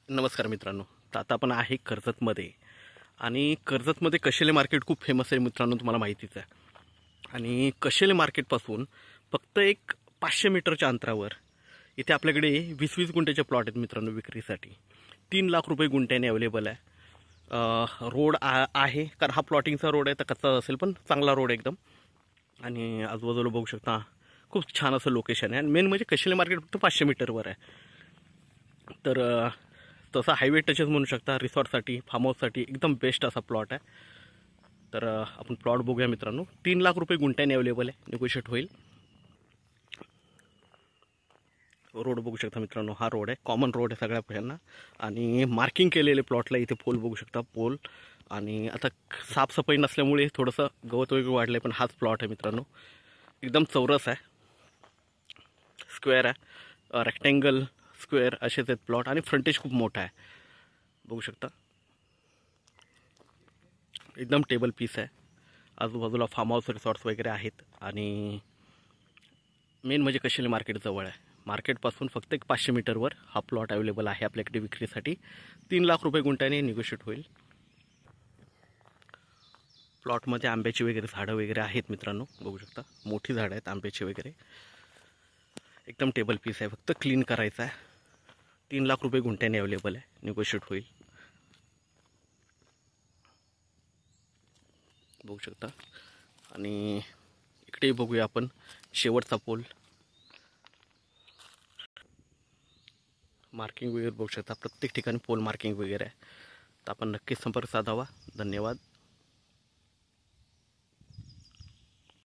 नमस्कार मित्रांनो. तर आता आपण आहे कर्जतमध्ये आणि कर्जतमध्ये कशेले मार्केट खूप फेमस आहे मित्रांनो, तुम्हाला माहितीच आहे. आणि कशेले मार्केटपासून फक्त एक 500 मीटरच्या अंतरावर इथे आपल्याकडे 20-20 गुंठ्याचे प्लॉट आहेत मित्रांनो विक्रीसाठी. 3 लाख रुपये गुंठ्याने अवेलेबल आहे. रोड आहे, कारण हा प्लॉटिंगचा रोड आहे, तर कच्चा असेल पण चांगला रोड एकदम. आणि आजूबाजूला बघू शकता खूप छान असं लोकेशन आहे. आणि मेन म्हणजे कशेले मार्केट फक्त 500 मीटरवर आहे. तर तसा हायवे टचच म्हणू शकता. रिसॉर्टसाठी, फार्म हाऊससाठी एकदम बेस्ट असा प्लॉट आहे. तर आपण प्लॉट बघूया मित्रांनो. 3 लाख रुपये गुंठ्याने अवेलेबल आहे, निगोशिएट होईल. रोड बघू शकता मित्रांनो, हा रोड आहे, कॉमन रोड आहे सगळ्या पैशांना. आणि मार्किंग केलेले प्लॉटला इथे पोल बघू शकता, पोल. आणि आता साफसफाई नसल्यामुळे थोडंसं गवत वगैरे वाढलं आहे, पण हाच प्लॉट आहे मित्रांनो. एकदम चौरस आहे, स्क्वेअर आहे, रेक्टँगल स्क्वेअर असेच आहेत प्लॉट. आणि फ्रंटेज खूप मोठा आहे, बघू शकता. एकदम टेबल पीस आहे. आजूबाजूला फार्म हाऊस, रिसॉर्ट्स वगैरे आहेत. आणि मेन म्हणजे कशेले मार्केट जवळ आहे. मार्केटपासून फक्त एक 500 मीटरवर हा प्लॉट अवेलेबल आहे आपल्याकडे विक्रीसाठी. 3 लाख रुपये गुंठ्याने निगोशिएट होईल. प्लॉटमध्ये आंब्याची वगैरे झाडं वगैरे आहेत मित्रांनो, बघू शकता. मोठी झाडं आहेत आंब्याची वगैरे. एकदम टेबल पीस आहे, फक्त क्लीन करायचं आहे. 3 लाख रुपये गुंठ्याने अवेलेबल आहे, निगोशिएट होईल. बघू शकता. आणि इकडे बघूया आपण शेवटचा पोल. मार्किंग वगैरे बघू शकता, प्रत्येक ठिकाणी पोल मार्किंग वगैरे आहे. तर आपण नक्कीच संपर्क साधावा. धन्यवाद.